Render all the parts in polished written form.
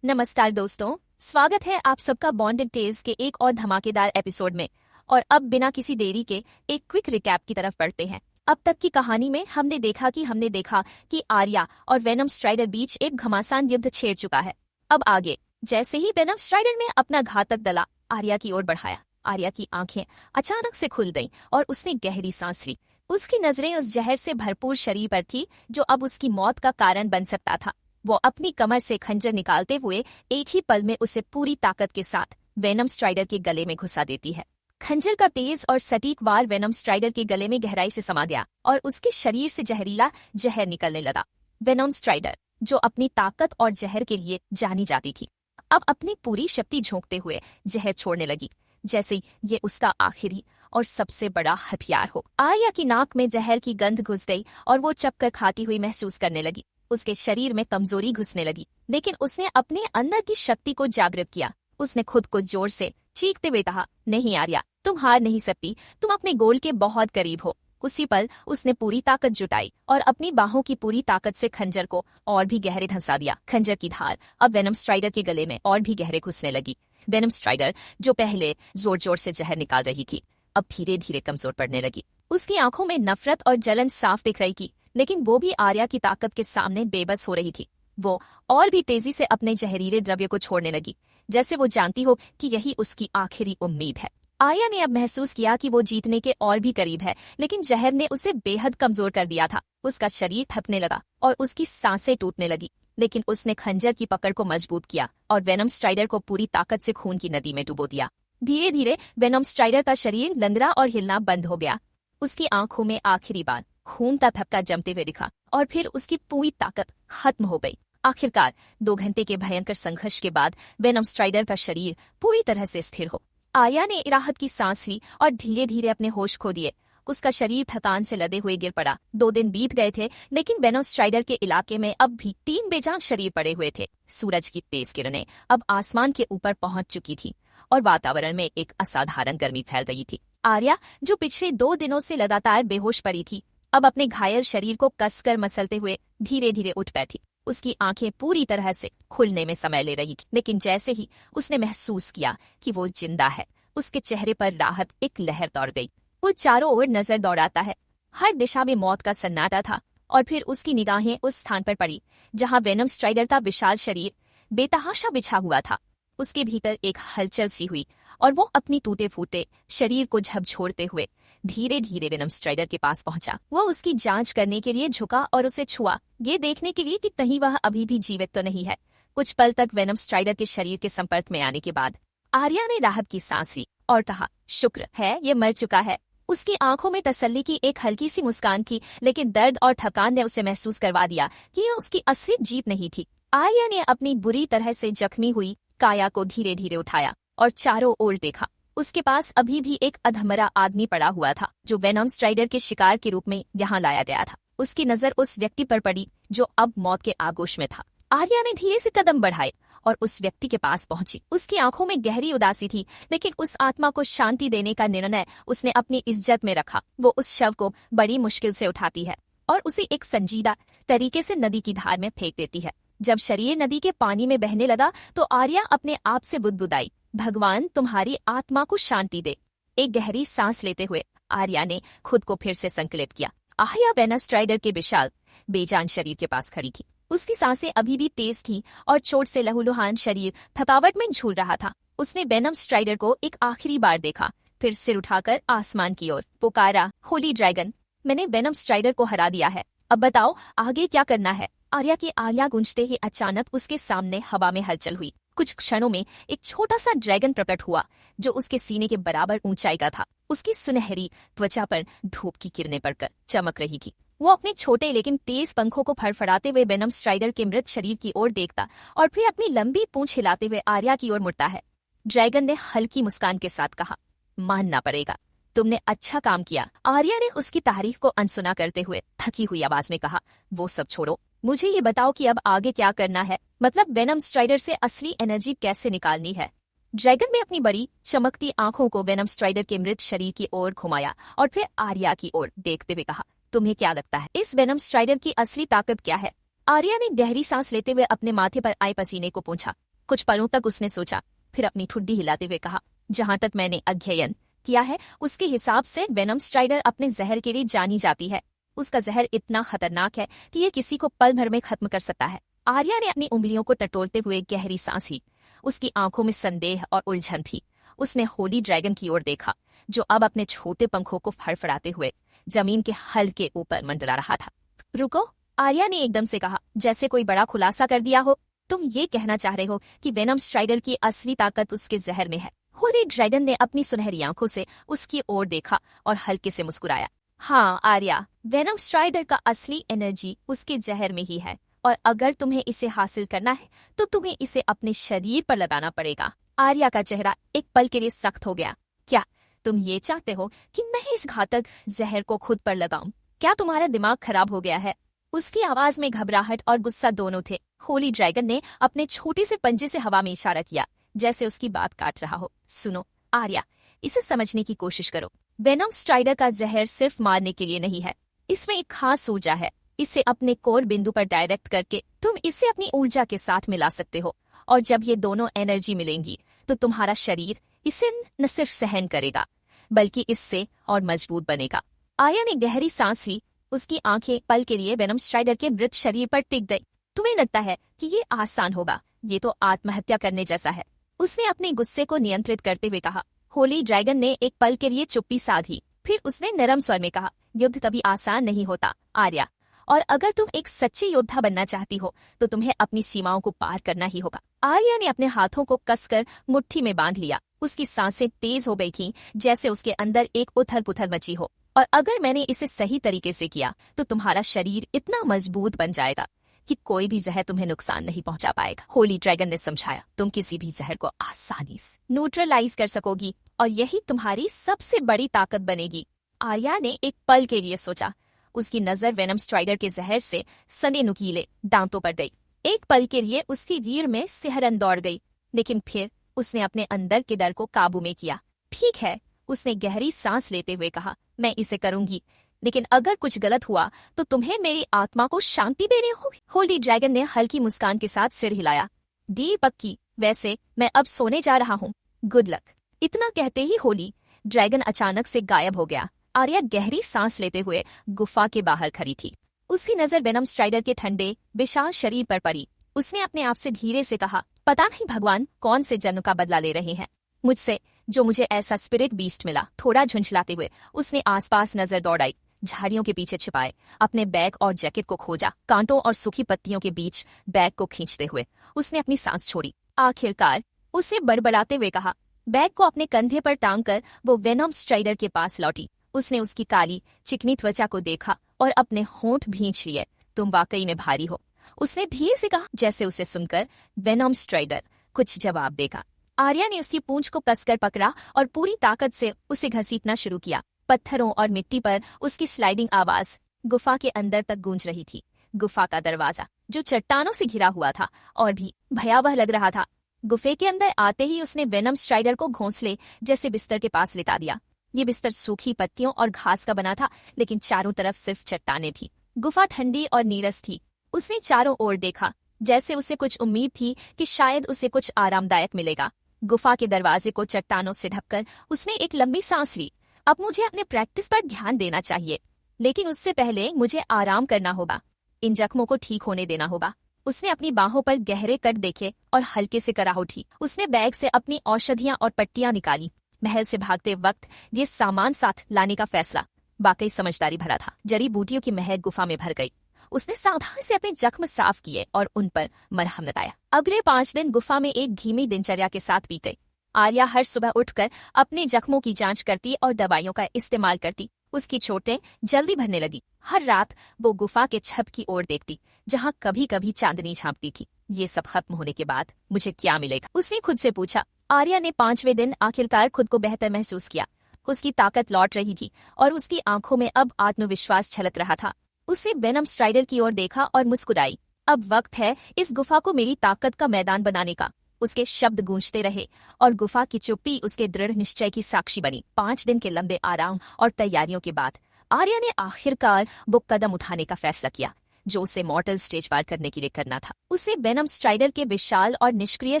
नमस्कार दोस्तों, स्वागत है आप सबका बॉन्डेड टेल्स के एक और धमाकेदार एपिसोड में। और अब बिना किसी देरी के एक क्विक रिकैप की तरफ बढ़ते हैं। अब तक की कहानी में हमने देखा कि आर्या और वेनम स्ट्राइडर बीच एक घमासान युद्ध छेड़ चुका है। अब आगे, जैसे ही वेनम स्ट्राइडर ने अपना घातक दला आर्या की ओर बढ़ाया, आर्या की आंखें अचानक से खुल गईं और उसने गहरी सांस ली। उसकी नजरें उस जहर से भरपूर शरीर पर थी जो अब उसकी मौत का कारण बन सकता था। वो अपनी कमर से खंजर निकालते हुए एक ही पल में उसे पूरी ताकत के साथ वेनम स्ट्राइडर के गले में घुसा देती है। खंजर का तेज और सटीक वार वेनम स्ट्राइडर के गले में गहराई से समा गया और उसके शरीर से जहरीला जहर निकलने लगा। वेनम स्ट्राइडर, जो अपनी ताकत और जहर के लिए जानी जाती थी, अब अपनी पूरी शक्ति झोंकते हुए जहर छोड़ने लगी, जैसे ये उसका आखिरी और सबसे बड़ा हथियार हो। आर्या की नाक में जहर की गंध घुस गई और वो चपकर खाती हुई महसूस करने लगी। उसके शरीर में कमजोरी घुसने लगी, लेकिन उसने अपने अंदर की शक्ति को जागृत किया। उसने खुद को जोर से चीखते हुए कहा, नहीं आर्या, तुम हार नहीं सकती, तुम अपने गोल के बहुत करीब हो। उसी पल उसने पूरी ताकत जुटाई और अपनी बाहों की पूरी ताकत से खंजर को और भी गहरे धंसा दिया। खंजर की धार अब वेनम स्ट्राइडर के गले में और भी गहरे घुसने लगी। वेनम स्ट्राइडर, जो पहले जोर जोर से जहर निकाल रही थी, अब धीरे धीरे कमजोर पड़ने लगी। उसकी आंखों में नफरत और जलन साफ दिख रही थी, लेकिन वो भी आर्या की ताकत के सामने बेबस हो रही थी। वो और भी तेजी से अपने जहरीले द्रव्य को छोड़ने लगी, जैसे वो जानती हो कि यही उसकी आखिरी उम्मीद है। आर्या ने अब महसूस किया कि वो जीतने के और भी करीब है, लेकिन जहर ने उसे बेहद कमजोर कर दिया था। उसका शरीर थकने लगा और उसकी सांसें टूटने लगी, लेकिन उसने खंजर की पकड़ को मजबूत किया और वेनम स्ट्राइडर को पूरी ताकत से खून की नदी में डुबो दिया। धीरे धीरे वेनम स्ट्राइडर का शरीर लंगड़ा और हिलना बंद हो गया। उसकी आंखों में आखिरी बार खून का थपका जमते हुए दिखा और फिर उसकी पूरी ताकत खत्म हो गई। आखिरकार 2 घंटे के भयंकर संघर्ष के बाद वेनम स्ट्राइडर का शरीर पूरी तरह से स्थिर हो। आर्या ने राहत की सांस ली और धीरे धीरे अपने होश खो दिए। उसका शरीर थकान से लदे हुए गिर पड़ा। 2 दिन बीत गए थे, लेकिन वेनम स्ट्राइडर के इलाके में अब भी 3 बेजान शरीर पड़े हुए थे। सूरज की तेज किरणें अब आसमान के ऊपर पहुंच चुकी थी और वातावरण में एक असाधारण गर्मी फैल रही थी। आर्या, जो पिछले 2 दिनों से लगातार बेहोश पड़ी थी, अब अपने घायल शरीर को कसकर मसलते हुए धीरे धीरे उठ बैठी। उसकी आंखें पूरी तरह से खुलने में समय ले रही थी, लेकिन जैसे ही उसने महसूस किया कि वो जिंदा है, उसके चेहरे पर राहत एक लहर दौड़ गई। वो चारों ओर नजर दौड़ाता है। हर दिशा में मौत का सन्नाटा था और फिर उसकी निगाहें उस स्थान पर पड़ी जहां वेनम स्ट्राइडर का विशाल शरीर बेतहाशा बिछा हुआ था। उसके भीतर एक हलचल सी हुई और वो अपनी टूटे फूटे शरीर को झकझोरते हुए धीरे धीरे वेनम स्ट्राइडर के पास पहुंचा। वो उसकी जांच करने के लिए झुका और उसे छुआ, ये देखने के लिए कि कहीं वह अभी भी जीवित तो नहीं है। कुछ पल तक वेनम स्ट्राइडर के शरीर के संपर्क में आने के बाद आर्या ने राहत की सांस ली और कहा, शुक्र है ये मर चुका है। उसकी आंखों में तसल्ली की एक हल्की सी मुस्कान थी, लेकिन दर्द और थकान ने उसे महसूस करवा दिया कि यह उसकी असली जीत नहीं थी। आर्या ने अपनी बुरी तरह से जख्मी हुई काया को धीरे धीरे उठाया और चारों ओर देखा। उसके पास अभी भी एक अधमरा आदमी पड़ा हुआ था, जो वेनम स्ट्राइडर के शिकार के रूप में यहाँ लाया गया था। उसकी नजर उस व्यक्ति पर पड़ी जो अब मौत के आगोश में था। आर्या ने धीरे से कदम बढ़ाए और उस व्यक्ति के पास पहुंची। उसकी आंखों में गहरी उदासी थी, लेकिन उस आत्मा को शांति देने का निर्णय उसने अपनी इज्जत में रखा। वो उस शव को बड़ी मुश्किल से उठाती है और उसे एक संजीदा तरीके से नदी की धार में फेंक देती है। जब शरीर नदी के पानी में बहने लगा तो आर्या अपने आप से बुदबुदाई, भगवान तुम्हारी आत्मा को शांति दे। एक गहरी सांस लेते हुए आर्या ने खुद को फिर से संकलित किया। आर्या वेनम स्ट्राइडर के विशाल बेजान शरीर के पास खड़ी थी। उसकी सांसें अभी भी तेज थी और चोट से लहूलुहान शरीर थकावट में झूल रहा था। उसने वेनम स्ट्राइडर को एक आखिरी बार देखा, फिर सिर उठाकर आसमान की ओर पुकारा, होली ड्रैगन, मैंने वेनम स्ट्राइडर को हरा दिया है, अब बताओ आगे क्या करना है। आर्या की आलिया गूंजते ही अचानक उसके सामने हवा में हलचल हुई। कुछ क्षणों में एक छोटा सा ड्रैगन प्रकट हुआ जो उसके सीने के बराबर ऊंचाई का था। उसकी सुनहरी त्वचा पर धूप की किरणें पड़कर चमक रही थी। वो अपने छोटे लेकिन तेज पंखों को फड़फड़ाते हुए वेनम स्ट्राइडर के मृत शरीर की ओर देखता और फिर अपनी लंबी पूंछ हिलाते हुए आर्या की ओर मुड़ता है। ड्रैगन ने हल्की मुस्कान के साथ कहा, मानना पड़ेगा, तुमने अच्छा काम किया। आर्या ने उसकी तारीफ को अनसुना करते हुए थकी हुई आवाज में कहा, वो सब छोड़ो, मुझे ये बताओ कि अब आगे क्या करना है, मतलब वेनम स्ट्राइडर से असली एनर्जी कैसे निकालनी है। ड्रैगन ने अपनी बड़ी चमकती आंखों को वेनम स्ट्राइडर के मृत शरीर की ओर घुमाया और फिर आर्या की ओर देखते हुए कहा, तुम्हें क्या लगता है इस वेनम स्ट्राइडर की असली ताकत क्या है। आर्या ने गहरी सांस लेते हुए अपने माथे पर आए पसीने को पोंछा। कुछ पलों तक उसने सोचा, फिर अपनी ठुड्डी हिलाते हुए कहा, जहां तक मैंने अध्ययन किया है उसके हिसाब से वेनम स्ट्राइडर अपने जहर के लिए जानी जाती है। उसका जहर इतना खतरनाक है कि ये किसी को पल भर में खत्म कर सकता है। आर्या ने अपनी उंगलियों को टटोलते हुए गहरी सांस ली। उसकी आंखों में संदेह और उलझन थी। उसने होली ड्रैगन की ओर देखा, जो अब अपने छोटे पंखों को फड़फड़ाते हुए जमीन के हल्के ऊपर मंडरा रहा था। रुको, आर्या ने एकदम से कहा, जैसे कोई बड़ा खुलासा कर दिया हो। तुम ये कहना चाह रहे हो कि वेनम स्ट्राइडर की असली ताकत उसके जहर में है? होली ड्रैगन ने अपनी सुनहरी आंखों से उसकी ओर देखा और हल्के से मुस्कुराया। हाँ आर्या, वेनम स्ट्राइडर का असली एनर्जी उसके जहर में ही है, और अगर तुम्हें इसे हासिल करना है तो तुम्हें इसे अपने शरीर पर लगाना पड़ेगा। आर्या का चेहरा एक पल के लिए सख्त हो गया। क्या तुम ये चाहते हो कि मैं इस घातक जहर को खुद पर लगाऊं? क्या तुम्हारा दिमाग खराब हो गया है? उसकी आवाज में घबराहट और गुस्सा दोनों थे। होली ड्रैगन ने अपने छोटे से पंजे से हवा में इशारा किया, जैसे उसकी बात काट रहा हो। सुनो आर्या, इसे समझने की कोशिश करो। वेनम स्ट्राइडर का जहर सिर्फ मारने के लिए नहीं है, इसमें एक खास ऊर्जा है। इसे अपने कोर बिंदु पर डायरेक्ट करके तुम इसे अपनी ऊर्जा के साथ मिला सकते हो, और जब ये दोनों एनर्जी मिलेंगी तो तुम्हारा शरीर इसे न सिर्फ सहन करेगा बल्कि इससे और मजबूत बनेगा। आर्या ने गहरी सांस ली। उसकी आंखें पल के लिए वेनम स्ट्राइडर के मृत शरीर पर टिक गई। तुम्हें लगता है कि ये आसान होगा? ये तो आत्महत्या करने जैसा है, उसने अपने गुस्से को नियंत्रित करते हुए कहा। होली ड्रैगन ने एक पल के लिए चुप्पी साधी, फिर उसने नरम स्वर में कहा, युद्ध कभी आसान नहीं होता आर्या, और अगर तुम एक सच्ची योद्धा बनना चाहती हो तो तुम्हें अपनी सीमाओं को पार करना ही होगा। आर्या ने अपने हाथों को कसकर मुट्ठी में बांध लिया। उसकी सांसें तेज हो गई थीं, जैसे उसके अंदर एक उथल पुथल मची हो। और अगर मैंने इसे सही तरीके से किया तो तुम्हारा शरीर इतना मजबूत बन जाएगा कि कोई भी जहर तुम्हें नुकसान नहीं पहुंचा पाएगा। होली ड्रैगन ने समझाया, तुम किसी भी जहर को आसानी से न्यूट्रलाइज कर सकोगी, और यही तुम्हारी सबसे बड़ी ताकत बनेगी। आर्या ने एक पल के लिए सोचा। उसकी नजर वेनम स्ट्राइडर के जहर से सने नुकीले दांतों पर गई। एक पल के लिए उसकी रीढ़ में सिहरन दौड़ गई, लेकिन फिर उसने अपने अंदर के डर को काबू में किया। ठीक है, उसने गहरी सांस लेते हुए कहा, मैं इसे करूंगी, लेकिन अगर कुछ गलत हुआ तो तुम्हें मेरी आत्मा को शांति देनी होगी। होली ड्रैगन ने हल्की मुस्कान के साथ सिर हिलाया। डी पक्की, वैसे मैं अब सोने जा रहा हूँ, गुड लक। इतना कहते ही होली ड्रैगन अचानक से गायब हो गया। आर्या गहरी सांस लेते हुए गुफा के बाहर खड़ी थी। उसकी नजर वेनम स्ट्राइडर के ठंडे विशाल शरीर पर पड़ी। उसने अपने आप से धीरे से कहा, पता नहीं भगवान कौन से जन्म का बदला ले रहे हैं मुझसे, जो मुझे ऐसा स्पिरिट बीस्ट मिला। थोड़ा झुंझलाते हुए उसने आसपास नजर दौड़ाई, झाड़ियों के पीछे छिपाए अपने बैग और जैकेट को खोजा। कांटों और सूखी पत्तियों के बीच बैग को खींचते हुए उसने अपनी सांस छोड़ी। आखिरकार उसे बड़बड़ाते हुए कहा, बैग को अपने कंधे पर टांगकर वो वेनम स्ट्राइडर के पास लौटी। उसने उसकी काली चिकनी त्वचा को देखा और अपने होंठ भींच लिए। तुम वाकई में भारी हो, उसने धीरे से कहा, जैसे उसे सुनकर वेनम स्ट्राइडर कुछ जवाब देगा। आर्या ने उसकी पूंछ को कसकर पकड़ा और पूरी ताकत से उसे घसीटना शुरू किया। पत्थरों और मिट्टी पर उसकी स्लाइडिंग आवाज गुफा के अंदर तक गूंज रही थी। गुफा का दरवाजा, जो चट्टानों से घिरा हुआ था, और भी भयावह लग रहा था। गुफे के अंदर आते ही उसने वेनम स्ट्राइडर को घोंसले जैसे बिस्तर के पास लिटा दिया। ये बिस्तर सूखी पत्तियों और घास का बना था, लेकिन चारों तरफ सिर्फ चट्टानें थी। गुफा ठंडी और नीरस थी। उसने चारों ओर देखा, जैसे उसे कुछ उम्मीद थी कि शायद उसे कुछ आरामदायक मिलेगा। गुफा के दरवाजे को चट्टानों से ढककर उसने एक लंबी सांस ली। अब मुझे अपने प्रैक्टिस पर ध्यान देना चाहिए, लेकिन उससे पहले मुझे आराम करना होगा। इन जख्मों को ठीक होने देना होगा। उसने अपनी बाहों पर गहरे कट देखे और हल्के से कराह उठी। उसने बैग से अपनी औषधियां और पट्टियां निकाली। महल से भागते वक्त ये सामान साथ लाने का फैसला वाकई समझदारी भरा था। जड़ी बूटियों की महक गुफा में भर गई। उसने सावधानी से अपने जख्म साफ किए और उन पर मरहम लगाया। अगले 5 दिन गुफा में एक धीमी दिनचर्या के साथ बीते। आर्या हर सुबह उठकर अपने जख्मों की जांच करती और दवाइयों का इस्तेमाल करती। उसकी चोटें जल्दी भरने लगी। हर रात वो गुफा के छत की ओर देखती, जहां कभी कभी चांदनी झांकती थी। ये सब खत्म होने के बाद मुझे क्या मिलेगा, उसने खुद से पूछा। आर्या ने 5वें दिन आखिरकार खुद को बेहतर महसूस किया। उसकी ताकत लौट रही थी और उसकी आंखों में अब आत्मविश्वास छलक रहा था। उसने वेनम स्ट्राइडर की ओर देखा और मुस्कुराई। अब वक्त है इस गुफा को मेरी ताकत का मैदान बनाने का। उसके शब्द गूंजते रहे और गुफा की चुप्पी उसके दृढ़ निश्चय की साक्षी बनी। 5 दिन के लंबे आराम और तैयारियों के बाद आर्या ने आखिरकार वो कदम उठाने का फैसला किया जो उसे मॉर्टल स्टेज पार करने के लिए करना था। उसे वेनम स्ट्राइडर के विशाल और निष्क्रिय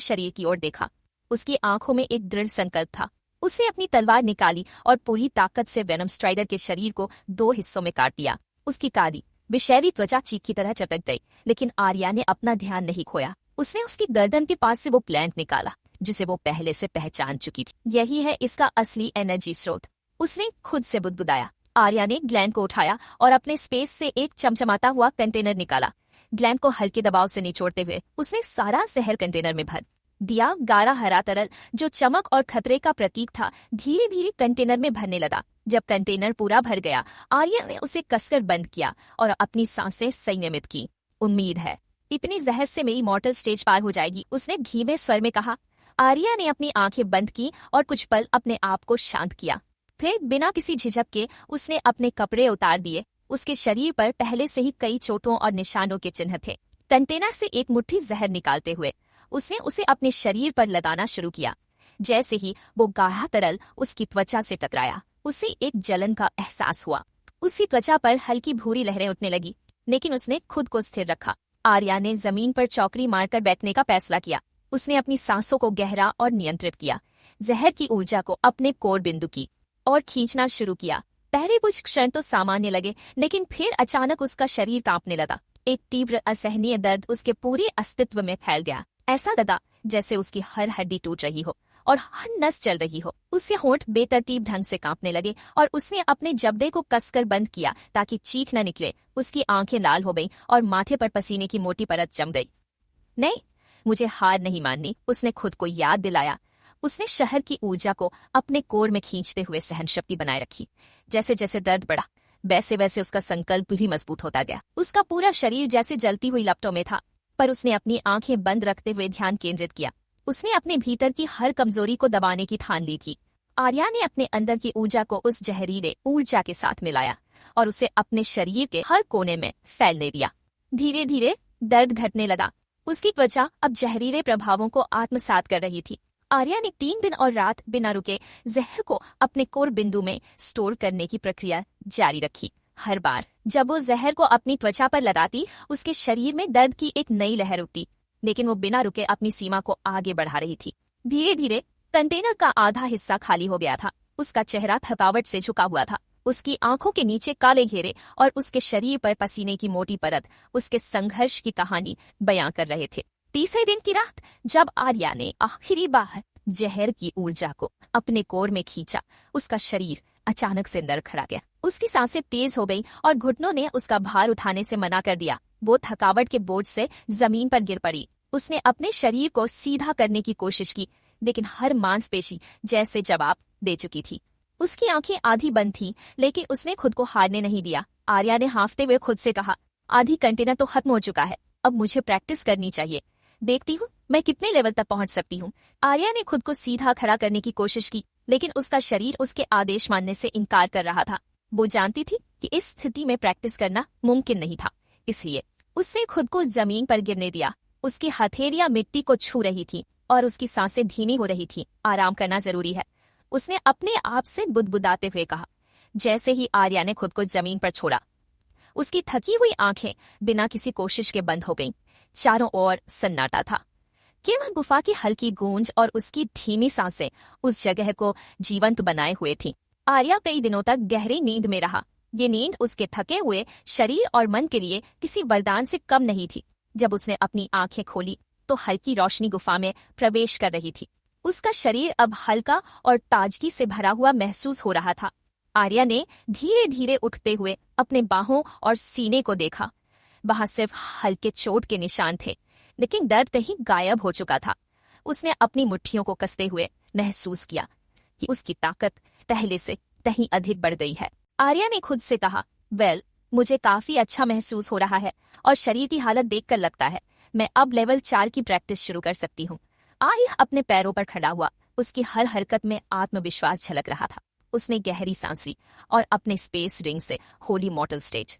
शरीर की ओर देखा। उसकी आंखों में एक दृढ़ संकल्प था। उसने अपनी तलवार निकाली और पूरी ताकत से वेनम स्ट्राइडर के शरीर को 2 हिस्सों में काट दिया। उसकी काली विषैली त्वचा चीख की तरह चटक गई, लेकिन आर्या ने अपना ध्यान नहीं खोया। उसने उसकी गर्दन के पास से वो प्लांट निकाला जिसे वो पहले से पहचान चुकी थी। यही है इसका असली एनर्जी स्रोत, उसने खुद से बुदबुदाया। आर्या ने ग्लैंड को उठाया और अपने स्पेस से एक चमचमाता हुआ कंटेनर निकाला। ग्लैंड को हल्के दबाव से निचोड़ते हुए उसने सारा जहर कंटेनर में भर दिया। गाढ़ा हरा तरल जो चमक और खतरे का प्रतीक था धीरे धीरे कंटेनर में भरने लगा। जब कंटेनर पूरा भर गया, आर्या ने उसे कसकर बंद किया और अपनी सांसें संयमित की। उम्मीद है इतनी जहर से मेरी मॉर्टल स्टेज पार हो जाएगी, उसने धीमे स्वर में कहा। आर्या ने अपनी आंखें बंद की और कुछ पल अपने आप को शांत किया। फिर बिना किसी झिझक के उसने अपने कपड़े उतार दिए। उसके शरीर पर पहले से ही कई चोटों और निशानों के चिन्ह थे। कंटेनर से एक मुट्ठी जहर निकालते हुए उसने उसे अपने शरीर पर लगाना शुरू किया। जैसे ही वो गाढ़ा तरल उसकी त्वचा से टकराया, उसे एक जलन का एहसास हुआ। उसकी त्वचा पर हल्की भूरी लहरें उठने लगी, लेकिन उसने खुद को स्थिर रखा। आर्या ने जमीन पर चौकड़ी मारकर बैठने का फैसला किया। उसने अपनी सांसों को गहरा और नियंत्रित किया, जहर की ऊर्जा को अपने कोर बिंदु की और खींचना शुरू किया। पहले कुछ क्षण तो सामान्य लगे, लेकिन फिर अचानक उसका शरीर कांपने लगा। एक तीव्र असहनीय दर्द उसके पूरे अस्तित्व में फैल गया। ऐसा लगा जैसे उसकी हर हड्डी टूट रही हो और हर नस चल रही हो। उसके होंठ बेतरतीब ढंग से कांपने लगे और उसने अपने जबड़े को कसकर बंद किया ताकि चीख न निकले। उसकी आंखें लाल हो गईं और माथे पर पसीने की मोटी परत जम गई। नहीं, मुझे हार नहीं माननी, उसने खुद को याद दिलाया। उसने शहर की ऊर्जा को अपने कोर में खींचते हुए सहनशक्ति बनाए रखी। जैसे जैसे दर्द बढ़ा, वैसे वैसे उसका संकल्प भी मजबूत होता गया। उसका पूरा शरीर जैसे जलती हुई लपटों में था, पर उसने अपनी आंखें बंद रखते हुए ध्यान केंद्रित किया। उसने अपने भीतर की हर कमजोरी को दबाने की ठान ली थी। आर्या ने अपने अंदर की ऊर्जा को उस जहरीले ऊर्जा के साथ मिलाया और उसे अपने शरीर के हर कोने में फैलने दिया। धीरे धीरे दर्द घटने लगा। उसकी त्वचा अब जहरीले प्रभावों को आत्मसात कर रही थी। आर्या ने 3 दिन और रात बिना रुके जहर को अपने कोर बिंदु में स्टोर करने की प्रक्रिया जारी रखी। हर बार जब वो जहर को अपनी त्वचा पर लगाती, उसके शरीर में दर्द की एक नई लहर उठती, लेकिन वो बिना रुके अपनी सीमा को आगे बढ़ा रही थी। धीरे धीरे कंटेनर का आधा हिस्सा खाली हो गया था। उसका चेहरा थकावट से झुका हुआ था। उसकी आंखों के नीचे काले घेरे और उसके शरीर पर पसीने की मोटी परत उसके संघर्ष की कहानी बयां कर रहे थे। तीसरे दिन की रात जब आर्या ने आखिरी बार जहर की ऊर्जा को अपने कोर में खींचा, उसका शरीर अचानक से नर खड़ा गया। उसकी सांसें तेज हो गई और घुटनों ने उसका भार उठाने से मना कर दिया। वो थकावट के बोझ से जमीन पर गिर पड़ी। उसने अपने शरीर को सीधा करने की कोशिश की, लेकिन हर मांसपेशी जैसे जवाब दे चुकी थी। उसकी आंखें आधी बंद थीं, लेकिन उसने खुद को हारने नहीं दिया। आर्या ने हाँफते हुए खुद से कहा, आधी कंटेनर तो खत्म हो चुका है, अब मुझे प्रैक्टिस करनी चाहिए। देखती हूँ मैं कितने लेवल तक पहुंच सकती हूँ। आर्या ने खुद को सीधा खड़ा करने की कोशिश की, लेकिन उसका शरीर उसके आदेश मानने से इनकार कर रहा था। वो जानती थी कि इस स्थिति में प्रैक्टिस करना मुमकिन नहीं था, इसलिए उसने खुद को जमीन पर गिरने दिया। उसकी हथेलियां मिट्टी को छू रही थी और उसकी सांसें धीमी हो रही थी। आराम करना जरूरी है, उसने अपने आप से बुदबुदाते हुए कहा। जैसे ही आर्या ने खुद को जमीन पर छोड़ा, उसकी थकी हुई आंखें बिना किसी कोशिश के बंद हो गईं। चारों ओर सन्नाटा था। केवल गुफा की हल्की गूंज और उसकी धीमी सांसें उस जगह को जीवंत बनाए हुए थीं। आर्या कई दिनों तक गहरी नींद में रहा। ये नींद उसके थके हुए शरीर और मन के लिए किसी वरदान से कम नहीं थी। जब उसने अपनी आंखें खोली तो हल्की रोशनी गुफा में प्रवेश कर रही थी। उसका शरीर अब हल्का और ताजगी से भरा हुआ महसूस हो रहा था। आर्या ने धीरे धीरे उठते हुए अपने बाहों और सीने को देखा। वहां सिर्फ हल्के चोट के निशान थे, लेकिन दर्द कहीं गायब हो चुका था। उसने अपनी मुट्ठियों को कसते हुए महसूस किया कि उसकी ताकत पहले से कहीं अधिक बढ़ गई है। आर्या ने खुद से कहा, मुझे काफी अच्छा महसूस हो रहा है और शरीर की हालत देखकर लगता है मैं अब लेवल 4 की प्रैक्टिस शुरू कर सकती हूँ। आर्या अपने पैरों पर खड़ा हुआ। उसकी हर हरकत में आत्मविश्वास झलक रहा था। उसने गहरी सांस ली और अपने स्पेस रिंग से होली मॉर्टल स्टेज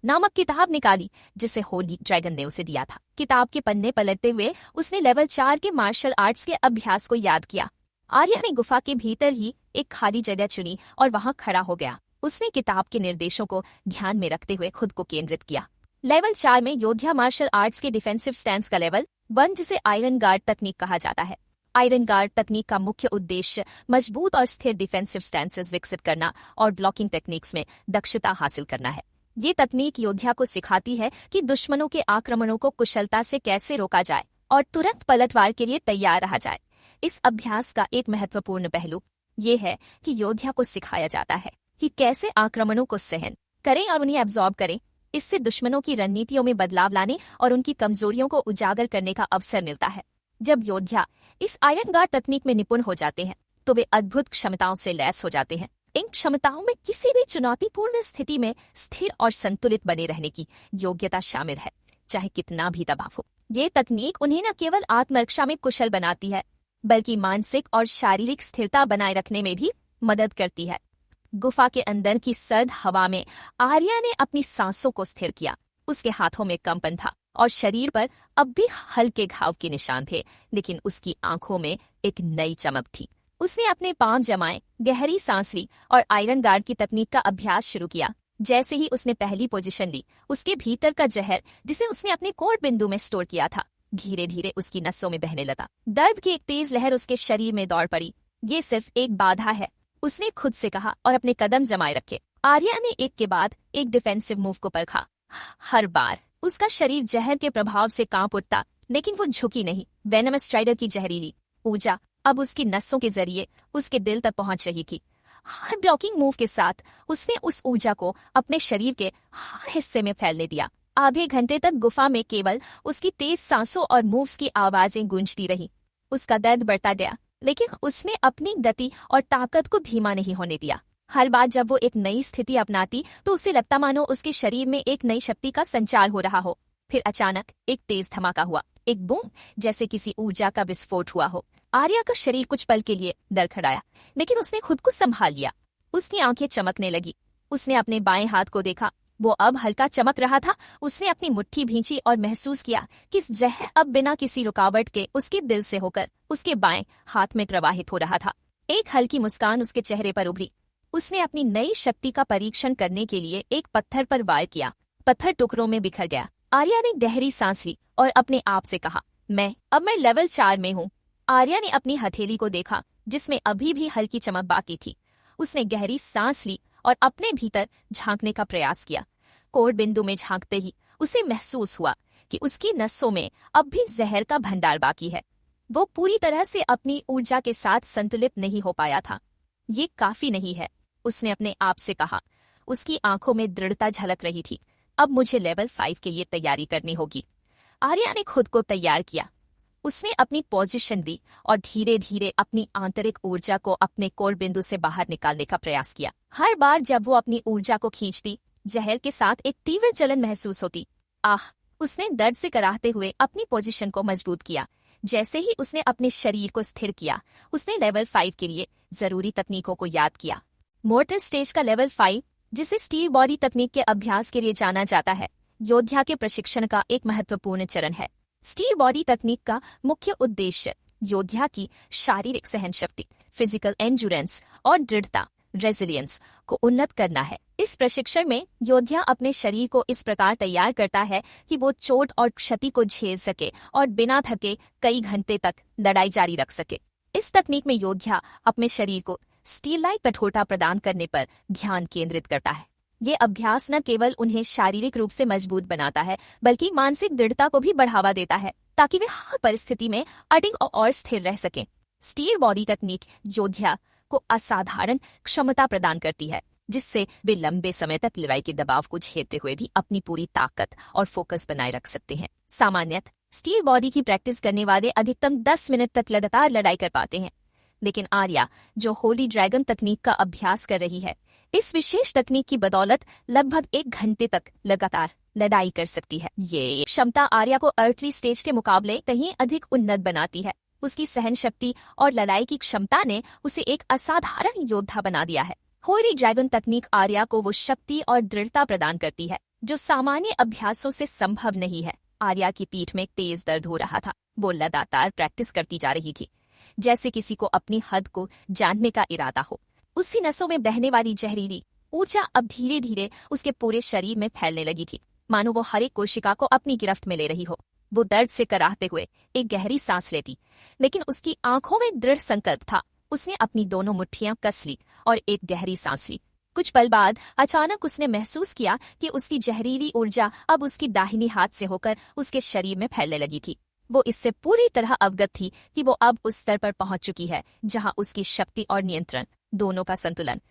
नामक किताब निकाली, जिसे होली ड्रैगन ने उसे दिया था। किताब के पन्ने पलटते हुए उसने लेवल 4 के मार्शल आर्ट्स के अभ्यास को याद किया। आर्या ने गुफा के भीतर ही एक खाली जगह चुनी और वहां खड़ा हो गया। उसने किताब के निर्देशों को ध्यान में रखते हुए खुद को केंद्रित किया। लेवल 4 में योद्धा मार्शल आर्ट्स के डिफेंसिव स्टैंस का लेवल 1, जिसे आयरन गार्ड तकनीक कहा जाता है। आयरन गार्ड तकनीक का मुख्य उद्देश्य मजबूत और स्थिर डिफेंसिव स्टैंसेस विकसित करना और ब्लॉकिंग टेक्निक्स में दक्षता हासिल करना है। ये तकनीक योद्धा को सिखाती है कि दुश्मनों के आक्रमणों को कुशलता से कैसे रोका जाए और तुरंत पलटवार के लिए तैयार रहा जाए। इस अभ्यास का एक महत्वपूर्ण पहलू ये है कि योद्धा को सिखाया जाता है कि कैसे आक्रमणों को सहन करें और उन्हें एब्जॉर्ब करें। इससे दुश्मनों की रणनीतियों में बदलाव लाने और उनकी कमजोरियों को उजागर करने का अवसर मिलता है। जब योद्धा इस आयरन गार्ड तकनीक में निपुण हो जाते हैं तो वे अद्भुत क्षमताओं से लैस हो जाते हैं। इन क्षमताओं में किसी भी चुनौतीपूर्ण स्थिति में स्थिर और संतुलित बने रहने की योग्यता शामिल है, चाहे कितना भी दबाव हो। ये तकनीक उन्हें न केवल आत्मरक्षा में कुशल बनाती है, बल्कि मानसिक और शारीरिक स्थिरता बनाए रखने में भी मदद करती है। गुफा के अंदर की सर्द हवा में आर्या ने अपनी सांसों को स्थिर किया। उसके हाथों में कंपन था और शरीर पर अब भी हल्के घाव के निशान थे, लेकिन उसकी आंखों में एक नई चमक थी। उसने अपने पांव जमाए, गहरी सांस ली और आयरन गार्ड की तकनीक का अभ्यास शुरू किया। जैसे ही उसने पहली पोजीशन ली, उसके भीतर का जहर, जिसे उसने अपने कोर बिंदु में स्टोर किया था, धीरे धीरे उसकी नसों में बहने लगा। दर्द की एक तेज लहर उसके शरीर में दौड़ पड़ी। ये सिर्फ एक बाधा है, उसने खुद से कहा और अपने कदम जमाए रखे। आर्या ने एक के बाद एक डिफेंसिव मूव को परखा। हर बार उसका शरीर जहर के प्रभाव से कांप उठता, लेकिन वो झुकी नहीं। वेनमस स्ट्राइडर की जहरीली ऊर्जा अब उसकी नसों के जरिए उसके दिल तक पहुंच रही थी। हर ब्लॉकिंग मूव के साथ उसने उस ऊर्जा को अपने शरीर के हर हिस्से में फैलने दिया। आधे घंटे तक गुफा में केवल उसकी तेज सांसों और मूव्स की आवाजें गूंजती रही। उसका दर्द बढ़ता गया, लेकिन उसने अपनी गति और ताकत को धीमा नहीं होने दिया। हर बार जब वो एक नई स्थिति अपनाती तो उसे लगता मानो उसके शरीर में एक नई शक्ति का संचार हो रहा हो। फिर अचानक एक तेज धमाका हुआ, एक बूम, जैसे किसी ऊर्जा का विस्फोट हुआ हो। आर्या का शरीर कुछ पल के लिए दरखड़ाया, लेकिन उसने खुद को संभाल लिया। उसकी आंखें चमकने लगी। उसने अपने बाएं हाथ को देखा, वो अब हल्का चमक रहा था। उसने अपनी मुट्ठी भींची और महसूस किया कि जहर अब बिना किसी रुकावट के उसके दिल से होकर उसके बाएं हाथ में प्रवाहित हो रहा था। एक हल्की मुस्कान उसके चेहरे पर उभरी। उसने अपनी नई शक्ति का परीक्षण करने के लिए एक पत्थर पर वार किया। पत्थर टुकड़ों में बिखर गया। आर्या ने गहरी सांस ली और अपने आप से कहा, मैं लेवल 4 में हूँ। आर्या ने अपनी हथेली को देखा, जिसमें अभी भी हल्की चमक बाकी थी। उसने गहरी सांस ली और अपने भीतर झांकने का प्रयास किया। कोर बिंदु में झांकते ही उसे महसूस हुआ कि उसकी नसों में अब भी जहर का भंडार बाकी है। वो पूरी तरह से अपनी ऊर्जा के साथ संतुलित नहीं हो पाया था। ये काफी नहीं है, उसने अपने आप से कहा। उसकी आंखों में दृढ़ता झलक रही थी। अब मुझे लेवल 5 के लिए तैयारी करनी होगी। आर्या ने खुद को तैयार किया। उसने अपनी पोजीशन दी और धीरे धीरे अपनी आंतरिक ऊर्जा को अपने कोर बिंदु से बाहर निकालने का प्रयास किया। हर बार जब वो अपनी ऊर्जा को खींचती, जहर के साथ एक तीव्र जलन महसूस होती। उसने दर्द से कराहते हुए अपनी पोजीशन को मजबूत किया। जैसे ही उसने अपने शरीर को स्थिर किया, उसने लेवल 5 के लिए जरूरी तकनीकों को याद किया। मोर्टर स्टेज का लेवल 5, जिसे स्टील बॉडी तकनीक के अभ्यास के लिए जाना जाता है, योद्धा के प्रशिक्षण का एक महत्वपूर्ण चरण है। स्टील बॉडी तकनीक का मुख्य उद्देश्य योद्धा की शारीरिक सहनशक्ति, फिजिकल एंड्योरेंस और दृढ़ता, रेजिलियंस को उन्नत करना है। इस प्रशिक्षण में योद्धा अपने शरीर को इस प्रकार तैयार करता है कि वो चोट और क्षति को झेल सके और बिना थके कई घंटे तक लड़ाई जारी रख सके। इस तकनीक में योद्धा अपने शरीर को स्टील लाइक कठोरता प्रदान करने पर ध्यान केंद्रित करता है। ये अभ्यास न केवल उन्हें शारीरिक रूप से मजबूत बनाता है, बल्कि मानसिक दृढ़ता को भी बढ़ावा देता है, ताकि वे हर परिस्थिति में अडिग और स्थिर रह सकें। स्टील बॉडी तकनीक योद्धा को असाधारण क्षमता प्रदान करती है, जिससे वे लंबे समय तक लड़ाई के दबाव को झेलते हुए भी अपनी पूरी ताकत और फोकस बनाए रख सकते हैं। सामान्यतः स्टील बॉडी की प्रैक्टिस करने वाले अधिकतम 10 मिनट तक लगातार लड़ाई कर पाते हैं, लेकिन आर्या, जो होली ड्रैगन तकनीक का अभ्यास कर रही है, इस विशेष तकनीक की बदौलत लगभग 1 घंटे तक लगातार लड़ाई कर सकती है। ये क्षमता आर्या को अर्थली स्टेज के मुकाबले कहीं अधिक उन्नत बनाती है। उसकी सहन शक्ति और लड़ाई की क्षमता ने उसे एक असाधारण योद्धा बना दिया है। होली ड्रैगन तकनीक आर्या को वो शक्ति और दृढ़ता प्रदान करती है जो सामान्य अभ्यासों से संभव नहीं है। आर्या की पीठ में तेज दर्द हो रहा था। वो लगातार प्रैक्टिस करती जा रही थी, जैसे किसी को अपनी हद को जानने का इरादा हो। उसकी नसों में बहने वाली जहरीली ऊर्जा अब धीरे धीरे उसके पूरे शरीर में फैलने लगी थी। मानो वो हर एक कोशिका को अपनी गिरफ्त में ले रही हो। वो दर्द से कराहते हुए एक गहरी सांस लेती, लेकिन उसकी आंखों में दृढ़ संकल्प था। उसने अपनी दोनों मुट्ठियां कस ली और एक गहरी सांस ली। कुछ पल बाद अचानक उसने महसूस किया कि उसकी जहरीली ऊर्जा अब उसकी दाहिनी हाथ से होकर उसके शरीर में फैलने लगी थी। वो इससे पूरी तरह अवगत थी कि वो अब उस स्तर पर पहुंच चुकी है जहां उसकी शक्ति और नियंत्रण दोनों का संतुलन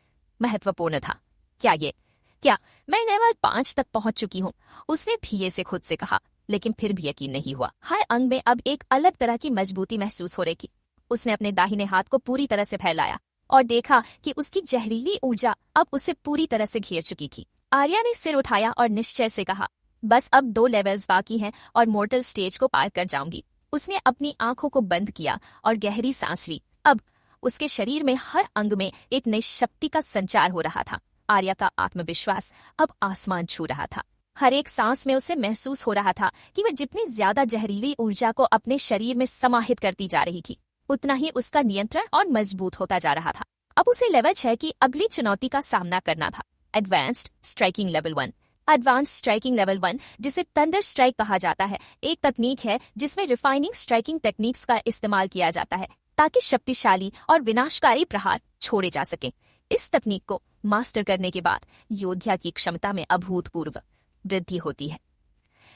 महत्वपूर्ण था। क्या मैं लेवल 5 तक पहुंच चुकी हूँ? उसने धीरे से खुद से कहा, लेकिन फिर भी यकीन नहीं हुआ। हर अंग में अब एक अलग तरह की मजबूती महसूस हो रही थी। उसने अपने दाहिने हाथ को पूरी तरह से फैलाया और देखा कि उसकी जहरीली ऊर्जा अब उसे पूरी तरह से घेर चुकी थी। आर्या ने सिर उठाया और निश्चय से कहा, बस अब 2 लेवल्स बाकी हैं और मोर्टल स्टेज को पार कर जाऊंगी। उसने अपनी आंखों को बंद किया और गहरी सांस ली। अब उसके शरीर में हर अंग में एक नई शक्ति का संचार हो रहा था। आर्या का आत्मविश्वास अब आसमान छू रहा था। हर एक सांस में उसे महसूस हो रहा था कि वह जितनी ज्यादा जहरीली ऊर्जा को अपने शरीर में समाहित करती जा रही थी, उतना ही उसका नियंत्रण और मजबूत होता जा रहा था। अब उसे लेवल 6 की अगली चुनौती का सामना करना था, advanced striking level 1। Advance striking level 1, जिसे थंडर स्ट्राइक कहा जाता है, एक तकनीक है जिसमें रिफाइनिंग स्ट्राइकिंग टेक्निक्स का इस्तेमाल किया जाता है ताकि शक्तिशाली और विनाशकारी प्रहार छोड़े जा सकें। इस तकनीक को मास्टर करने के बाद योद्धा की क्षमता में अभूतपूर्व वृद्धि होती है।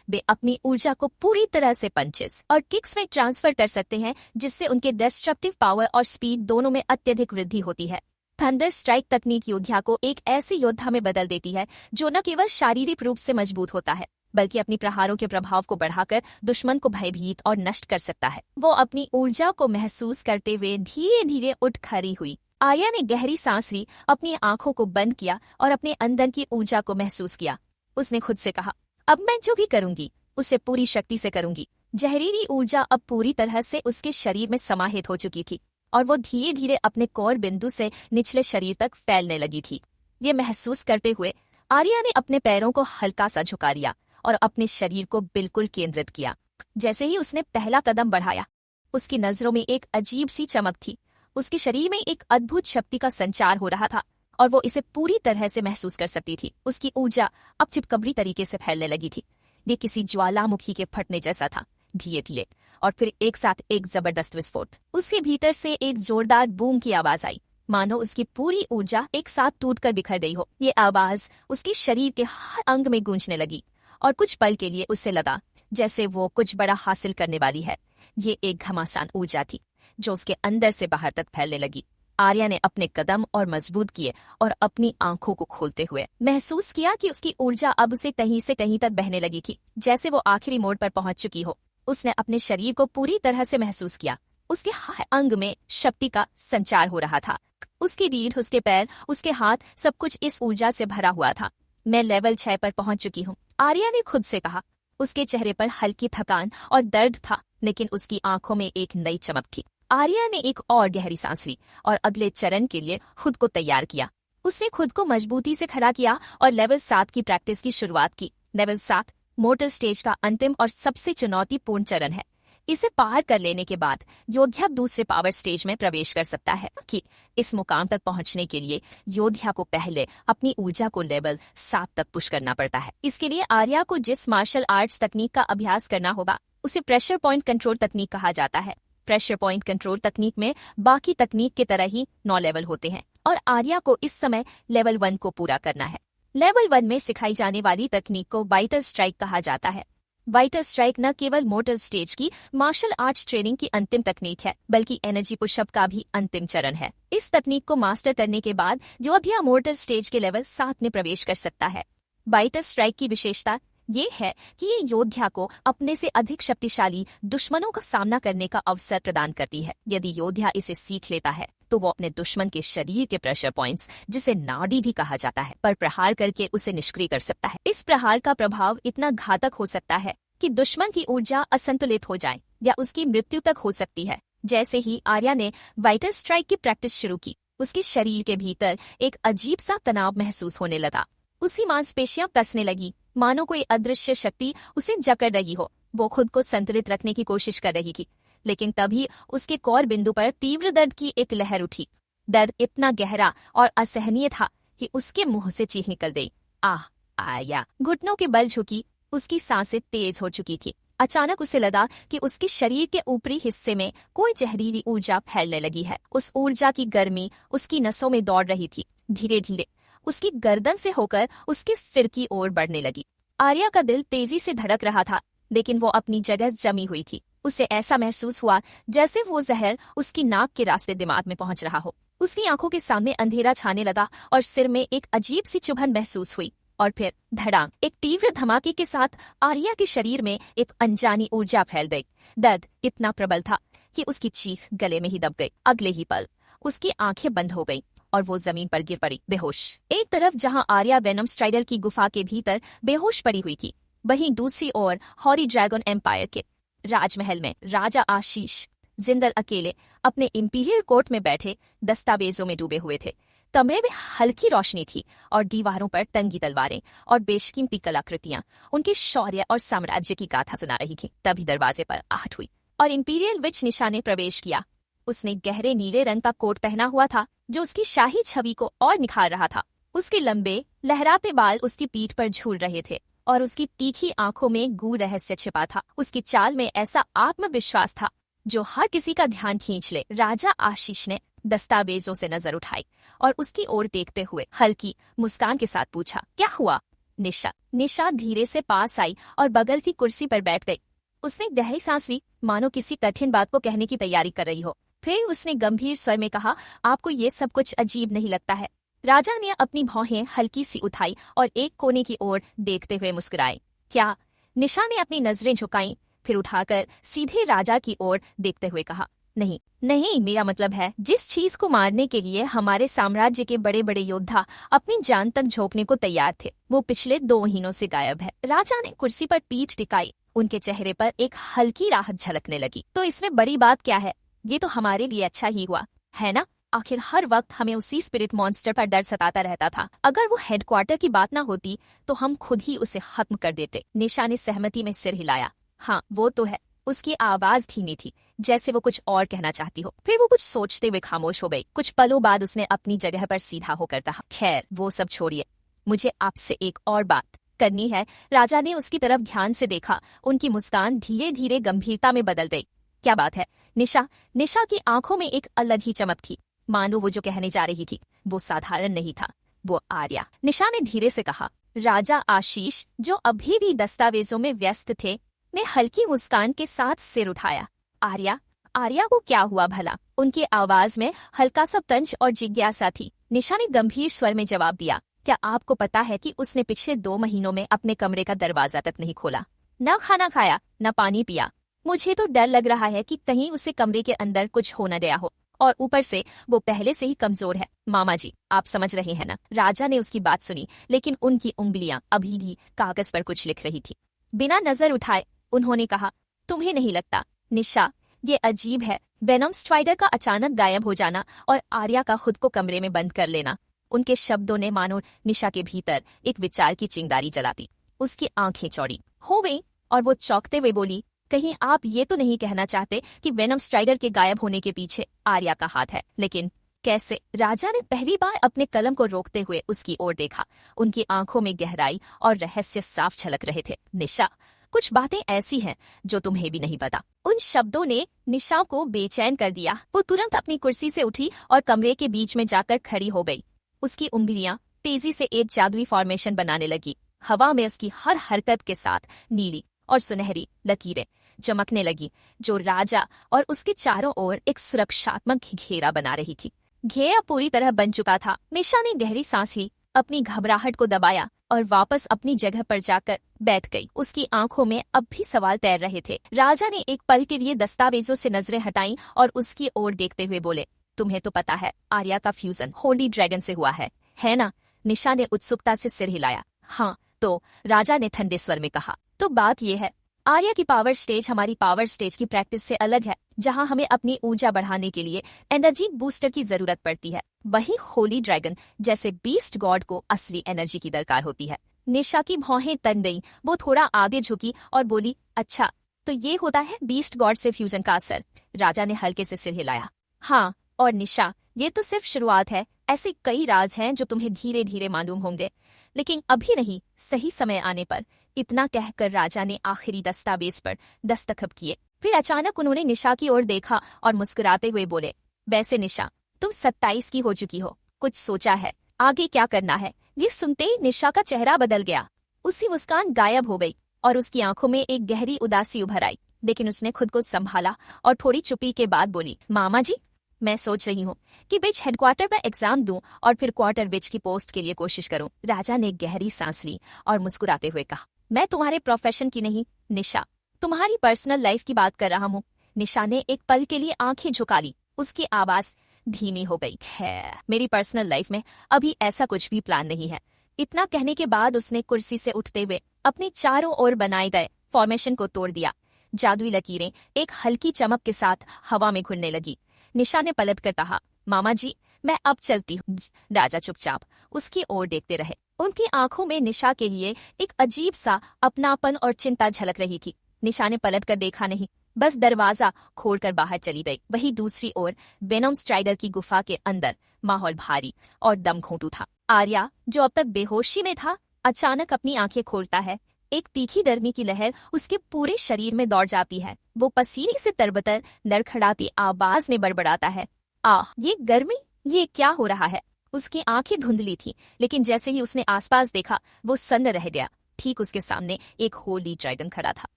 वे अपनी ऊर्जा को पूरी तरह से पंचेस और किक्स में ट्रांसफर कर सकते हैं, जिससे उनके डिस्ट्रक्टिव पावर और स्पीड दोनों में अत्यधिक वृद्धि होती है। थंडर स्ट्राइक तकनीक योद्धा को एक ऐसे योद्धा में बदल देती है जो न केवल शारीरिक रूप से मजबूत होता है, बल्कि अपनी प्रहारों के प्रभाव को बढ़ाकर दुश्मन को भयभीत और नष्ट कर सकता है। वो अपनी ऊर्जा को महसूस करते हुए धीरे धीरे उठ खड़ी हुई। आर्या ने गहरी सांस ली, अपनी आंखों को बंद किया और अपने अंदर की ऊर्जा को महसूस किया। उसने खुद से कहा, अब मैं जो भी करूंगी उसे पूरी शक्ति से करूंगी। जहरीली ऊर्जा अब पूरी तरह से उसके शरीर में समाहित हो चुकी थी और वो धीरे धीरे अपने कोर बिंदु से निचले शरीर तक फैलने लगी थी। ये महसूस करते हुए आर्या ने अपने पैरों को हल्का सा झुका लिया और अपने शरीर को बिल्कुल केंद्रित किया। जैसे ही उसने पहला कदम बढ़ाया, उसकी नजरों में एक अजीब सी चमक थी। उसके शरीर में एक अद्भुत शक्ति का संचार हो रहा था और वो इसे पूरी तरह से महसूस कर सकती थी। उसकी ऊर्जा अब चिपकबरी तरीके से फैलने लगी थी। ये किसी ज्वालामुखी के फटने जैसा था, धीरे धीरे और फिर एक साथ एक जबरदस्त विस्फोट। उसके भीतर से एक जोरदार बूम की आवाज आई, मानो उसकी पूरी ऊर्जा एक साथ टूटकर बिखर गई हो। ये आवाज उसके शरीर के हर अंग में गूंजने लगी और कुछ पल के लिए उसे लगा जैसे वो कुछ बड़ा हासिल करने वाली है। ये एक घमासान ऊर्जा थी जो उसके अंदर से बाहर तक फैलने लगी। आर्या ने अपने कदम और मजबूत किए और अपनी आंखों को खोलते हुए महसूस किया कि उसकी ऊर्जा अब उसे कहीं से कहीं तक बहने लगी थी, जैसे वो आखिरी मोड़ पर पहुंच चुकी हो। उसने अपने शरीर को पूरी तरह से महसूस किया। उसके हर अंग में शक्ति का संचार हो रहा था। उसकी रीढ़, उसके पैर, उसके हाथ, सब कुछ इस ऊर्जा से भरा हुआ था। मैं लेवल 6 पर पहुंच चुकी हूँ, आर्या ने खुद से कहा। उसके चेहरे पर हल्की थकान और दर्द था, लेकिन उसकी आंखों में एक नई चमक थी। आर्या ने एक और गहरी सांस ली और अगले चरण के लिए खुद को तैयार किया। उसने खुद को मजबूती से खड़ा किया और लेवल 7 की प्रैक्टिस की शुरुआत की। लेवल 7 मोटर स्टेज का अंतिम और सबसे चुनौतीपूर्ण चरण है। इसे पार कर लेने के बाद योद्धा दूसरे पावर स्टेज में प्रवेश कर सकता है। कि इस मुकाम तक पहुंचने के लिए योद्धा को पहले अपनी ऊर्जा को लेवल 7 तक पुश करना पड़ता है। इसके लिए आर्या को जिस मार्शल आर्ट्स तकनीक का अभ्यास करना होगा उसे प्रेशर पॉइंट कंट्रोल तकनीक कहा जाता है। प्रेशर पॉइंट कंट्रोल तकनीक में बाकी तकनीक की तरह ही 9 लेवल होते हैं और आर्या को इस समय लेवल 1 को पूरा करना है। लेवल 1 में सिखाई जाने वाली तकनीक को वाइटल स्ट्राइक कहा जाता है। वाइटल स्ट्राइक न केवल मोटर स्टेज की मार्शल आर्ट्स ट्रेनिंग की अंतिम तकनीक है, बल्कि एनर्जी पुशअप का भी अंतिम चरण है। इस तकनीक को मास्टर करने के बाद योद्धा मोटर स्टेज के लेवल 7 में प्रवेश कर सकता है। वाइटल स्ट्राइक की विशेषता ये है कि ये योद्धा को अपने से अधिक शक्तिशाली दुश्मनों का सामना करने का अवसर प्रदान करती है। यदि योद्धा इसे सीख लेता है तो वो अपने दुश्मन के शरीर के प्रेशर पॉइंट्स, जिसे नाड़ी भी कहा जाता है, पर प्रहार करके उसे निष्क्रिय कर सकता है। इस प्रहार का प्रभाव इतना घातक हो सकता है कि दुश्मन की ऊर्जा असंतुलित हो जाए या उसकी मृत्यु तक हो सकती है। जैसे ही आर्या ने वाइटल स्ट्राइक की प्रैक्टिस शुरू की, उसके शरीर के भीतर एक अजीब सा तनाव महसूस होने लगा। उसकी मांसपेशियां कसने लगी, मानो कोई अदृश्य शक्ति उसे जकड़ रही हो। वो खुद को संतुलित रखने की कोशिश कर रही थी, लेकिन तभी उसके कोर बिंदु पर तीव्र दर्द की एक लहर उठी। दर्द इतना गहरा और असहनीय था कि उसके मुंह से चीख निकल गई। आह! आर्या घुटनों के बल झुकी, उसकी सांसें तेज हो चुकी थी। अचानक उसे लगा कि उसके शरीर के ऊपरी हिस्से में कोई जहरीली ऊर्जा फैलने लगी है। उस ऊर्जा की गर्मी उसकी नसों में दौड़ रही थी, धीरे धीरे उसकी गर्दन से होकर उसके सिर की ओर बढ़ने लगी। आर्या का दिल तेजी से धड़क रहा था, लेकिन वो अपनी जगह जमी हुई थी। उसे ऐसा महसूस हुआ जैसे वो जहर उसकी नाक के रास्ते दिमाग में पहुंच रहा हो। उसकी आंखों के सामने अंधेरा छाने लगा और सिर में एक अजीब सी चुभन महसूस हुई। और फिर धड़ाम, एक तीव्र धमाके के साथ आर्या के शरीर में एक अनजानी ऊर्जा फैल गई। दर्द इतना प्रबल था कि उसकी चीख गले में ही दब गई। अगले ही पल उसकी आंखें बंद हो गईं और वो जमीन पर गिर पड़ी बेहोश। एक तरफ जहां आर्या वेनम स्ट्राइडर की गुफा के भीतर बेहोश पड़ी हुई थी, वहीं दूसरी ओर हॉरी ड्रैगन एम्पायर के राजमहल में राजा आशीष जिंदल अकेले अपने इंपीरियल कोर्ट में बैठे दस्तावेजों में डूबे हुए थे। कमरे में हल्की रोशनी थी और दीवारों पर टंगी तलवारें और बेशकीमती कलाकृतियां उनके शौर्य और साम्राज्य की गाथा सुना रही थी। तभी दरवाजे पर आहट हुई और इंपीरियल विच निशा ने प्रवेश किया। उसने गहरे नीले रंग का कोट पहना हुआ था जो उसकी शाही छवि को और निखार रहा था। उसके लंबे लहराते बाल उसकी पीठ पर झूल रहे थे और उसकी तीखी आंखों में गूढ़ रहस्य छिपा था। उसकी चाल में ऐसा आत्मविश्वास था जो हर किसी का ध्यान खींच ले। राजा आशीष ने दस्तावेजों से नजर उठाई और उसकी ओर देखते हुए हल्की मुस्कान के साथ पूछा, क्या हुआ? निशा धीरे से पास आई और बगल की कुर्सी पर बैठ गई। उसने गहरी सांस ली, मानो किसी कठिन बात को कहने की तैयारी कर रही हो। फिर उसने गंभीर स्वर में कहा, आपको ये सब कुछ अजीब नहीं लगता है? राजा ने अपनी भौहें हल्की सी उठाई और एक कोने की ओर देखते हुए मुस्कुराए। क्या? निशा ने अपनी नजरें झुकाईं, फिर उठाकर सीधे राजा की ओर देखते हुए कहा, नहीं नहीं, मेरा मतलब है जिस चीज को मारने के लिए हमारे साम्राज्य के बड़े बड़े योद्धा अपनी जान तक झोंकने को तैयार थे, वो पिछले 2 महीनों से गायब है। राजा ने कुर्सी पर पीठ टिकाई। उनके चेहरे पर एक हल्की राहत झलकने लगी। तो इसमें बड़ी बात क्या है? ये तो हमारे लिए अच्छा ही हुआ, है ना? आखिर हर वक्त हमें उसी स्पिरिट मॉन्स्टर पर डर सताता रहता था। अगर वो हेडक्वार्टर की बात ना होती तो हम खुद ही उसे खत्म कर देते। निशा ने सहमति में सिर हिलाया। हाँ, वो तो है। उसकी आवाज धीमी थी, जैसे वो कुछ और कहना चाहती हो। फिर वो कुछ सोचते हुए खामोश हो गई। कुछ पलों बाद उसने अपनी जगह पर सीधा होकर कहा, खैर वो सब छोड़िए, मुझे आपसे एक और बात करनी है। राजा ने उसकी तरफ ध्यान से देखा। उनकी मुस्कान धीरे धीरे गंभीरता में बदल गई। क्या बात है? निशा की आंखों में एक अलग ही चमक थी, मानो वो जो कहने जा रही थी वो साधारण नहीं था, वो आर्या। निशा ने धीरे से कहा। राजा आशीष, जो अभी भी दस्तावेजों में व्यस्त थे, ने हल्की मुस्कान के साथ सिर उठाया। आर्या को क्या हुआ भला? उनकी आवाज में हल्का सा तंज और जिज्ञासा थी। निशा ने गंभीर स्वर में जवाब दिया, क्या आपको पता है कि उसने पिछले 2 महीनों में अपने कमरे का दरवाजा तक नहीं खोला, न खाना खाया, न पानी पिया। मुझे तो डर लग रहा है कि कहीं उसे कमरे के अंदर कुछ हो न गया हो, और ऊपर से वो पहले से ही कमजोर है। मामा जी, आप समझ रहे हैं ना? राजा ने उसकी बात सुनी, लेकिन उनकी उंगलियां अभी भी कागज पर कुछ लिख रही थी। बिना नजर उठाए उन्होंने कहा, तुम्हें नहीं लगता निशा ये अजीब है, वेनम स्ट्राइडर का अचानक गायब हो जाना और आर्या का खुद को कमरे में बंद कर लेना? उनके शब्दों ने मानो निशा के भीतर एक विचार की चिंगारी जला दी। उसकी आंखें चौड़ी हो गईं और वो चौंकते हुए बोली, कहीं आप ये तो नहीं कहना चाहते कि वेनम स्ट्राइडर के गायब होने के पीछे आर्या का हाथ है? लेकिन कैसे? राजा ने पहली बार अपने कलम को रोकते हुए उसकी ओर देखा। उनकी आंखों में गहराई और रहस्य साफ झलक रहे थे। निशा, कुछ बातें ऐसी हैं जो तुम्हें भी नहीं पता। उन शब्दों ने निशा को बेचैन कर दिया। वो तुरंत अपनी कुर्सी से उठी और कमरे के बीच में जाकर खड़ी हो गई। उसकी उंगलियां तेजी से एक जादुई फॉर्मेशन बनाने लगी। हवा में उसकी हर हरकत के साथ नीली और सुनहरी लकीरें चमकने लगी, जो राजा और उसके चारों ओर एक सुरक्षात्मक घेरा बना रही थी। घेरा पूरी तरह बन चुका था। निशा ने गहरी सांस ली, अपनी घबराहट को दबाया और वापस अपनी जगह पर जाकर बैठ गई। उसकी आंखों में अब भी सवाल तैर रहे थे। राजा ने एक पल के लिए दस्तावेजों से नजरें हटाईं और उसकी ओर देखते हुए बोले, तुम्हें तो पता है आर्या का फ्यूजन होली ड्रैगन से हुआ है ना? निशा ने उत्सुकता से सिर हिलाया। हाँ, तो राजा ने ठंडे स्वर में कहा, तो बात यह है, आर्या की पावर स्टेज हमारी पावर स्टेज की प्रैक्टिस से अलग है, जहां हमें अपनी ऊर्जा बढ़ाने के लिए एनर्जी बूस्टर की जरूरत पड़ती है। वहीं होली ड्रैगन जैसे बीस्ट गॉड को असली एनर्जी की दरकार होती है। निशा की भौहें तन गईं। वो थोड़ा आगे झुकी और बोली, अच्छा, तो ये होता है बीस्ट गॉड से फ्यूजन का असर? राजा ने हल्के से सिर हिलाया। हाँ, और निशा, ये तो सिर्फ शुरुआत है। ऐसे कई राज हैं जो तुम्हें धीरे धीरे मालूम होंगे, लेकिन अभी नहीं, सही समय आने पर। इतना कहकर राजा ने आखिरी दस्तावेज पर दस्तखत किए। फिर अचानक उन्होंने निशा की ओर देखा और मुस्कुराते हुए बोले, वैसे निशा, तुम 27 की हो चुकी हो, कुछ सोचा है आगे क्या करना है? ये सुनते ही निशा का चेहरा बदल गया। उसकी मुस्कान गायब हो गई और उसकी आंखों में एक गहरी उदासी उभर आई, लेकिन उसने खुद को संभाला और थोड़ी चुप्पी के बाद बोली, मामा जी, मैं सोच रही हूँ कि बीच हेडक्वार्टर में एग्जाम दूं और फिर क्वार्टर बीच की पोस्ट के लिए कोशिश करूं। राजा ने गहरी सांस ली और मुस्कुराते हुए कहा, मैं तुम्हारे प्रोफेशन की नहीं निशा, तुम्हारी पर्सनल लाइफ की बात कर रहा हूँ। निशा ने एक पल के लिए आंखें झुका ली, उसकी आवाज धीमी हो गई। है, मेरी पर्सनल लाइफ में अभी ऐसा कुछ भी प्लान नहीं है। इतना कहने के बाद उसने कुर्सी से उठते हुए अपने चारों ओर बनाए गए फॉर्मेशन को तोड़ दिया। जादुई लकीरें एक हल्की चमक के साथ हवा में घुलने लगी। निशा ने पलट कर कहा, मामा जी, मैं अब चलती हूँ। राजा चुपचाप उसकी ओर देखते रहे। उनकी आंखों में निशा के लिए एक अजीब सा अपनापन और चिंता झलक रही थी। निशा ने पलट कर देखा नहीं, बस दरवाजा खोलकर बाहर चली गई। वहीं दूसरी ओर वेनम स्ट्राइडर की गुफा के अंदर माहौल भारी और दम घोंटू था। आर्या, जो अब तक बेहोशी में था, अचानक अपनी आंखें खोलता है। एक तीखी गर्मी की लहर उसके पूरे शरीर में दौड़ जाती है। वो पसीने से तरबतर लड़खड़ाती आवाज में बड़बड़ाता है, ये गर्मी, ये क्या हो रहा है? उसकी आंखें धुंधली थी, लेकिन जैसे ही उसने आसपास देखा, वो सन्न रह गया। ठीक उसके सामने एक होली ड्रैगन खड़ा था,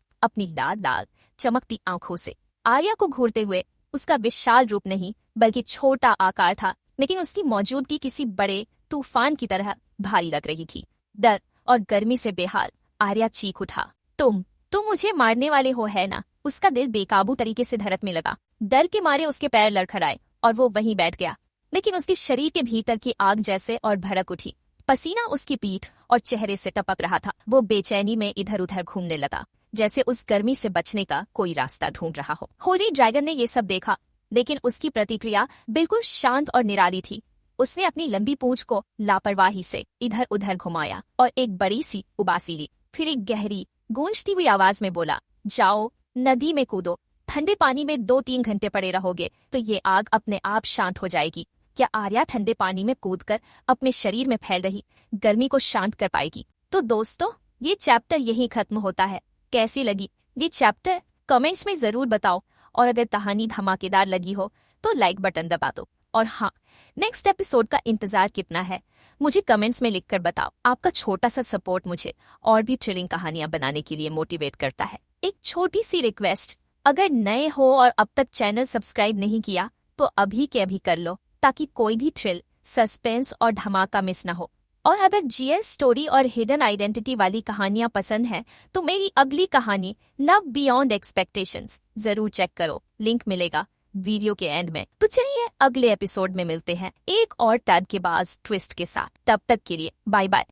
अपनी लाल लाल चमकती आंखों से आर्या को घूरते हुए। उसका विशाल रूप नहीं, बल्कि छोटा आकार था, लेकिन उसकी मौजूदगी किसी बड़े तूफान की तरह भारी लग रही थी। डर और गर्मी से बेहाल आर्या चीख उठा, तुम मुझे मारने वाले हो, है ना? उसका दिल बेकाबू तरीके से धड़कने लगा। डर के मारे उसके पैर लड़खड़ाए और वो वहीं बैठ गया, लेकिन उसके शरीर के भीतर की आग जैसे और भड़क उठी। पसीना उसकी पीठ और चेहरे से टपक रहा था। वो बेचैनी में इधर उधर घूमने लगा, जैसे उस गर्मी से बचने का कोई रास्ता ढूंढ रहा हो। होली ड्रैगन ने ये सब देखा, लेकिन उसकी प्रतिक्रिया बिल्कुल शांत और निराली थी। उसने अपनी लंबी पूंछ को लापरवाही से इधर उधर घुमाया और एक बड़ी सी उबासी ली। फिर एक गहरी गूंजती हुई आवाज में बोला, जाओ नदी में कूदो, ठंडे पानी में 2-3 घंटे पड़े रहोगे तो ये आग अपने आप शांत हो जाएगी। क्या आर्या ठंडे पानी में कूदकर अपने शरीर में फैल रही गर्मी को शांत कर पाएगी? तो दोस्तों, ये चैप्टर यहीं खत्म होता है। कैसी लगी ये चैप्टर? कमेंट्स में जरूर बताओ, और अगर कहानी धमाकेदार लगी हो तो लाइक बटन दबा दो। और हाँ, नेक्स्ट एपिसोड का इंतजार कितना है मुझे कमेंट्स में लिखकर बताओ। आपका छोटा सा सपोर्ट मुझे और भी थ्रिलिंग कहानियां बनाने के लिए मोटिवेट करता है। एक छोटी सी रिक्वेस्ट, अगर नए हो और अब तक चैनल सब्सक्राइब नहीं किया तो अभी के अभी कर लो, ताकि कोई भी थ्रिल, सस्पेंस और धमाका मिस ना हो। और अगर जीएस स्टोरी और हिडन आइडेंटिटी वाली कहानियां पसंद हैं तो मेरी अगली कहानी लव बियॉन्ड एक्सपेक्टेशंस जरूर चेक करो, लिंक मिलेगा वीडियो के एंड में। तो चलिए अगले एपिसोड में मिलते हैं एक और टैड के बाद ट्विस्ट के साथ। तब तक के लिए बाय बाय।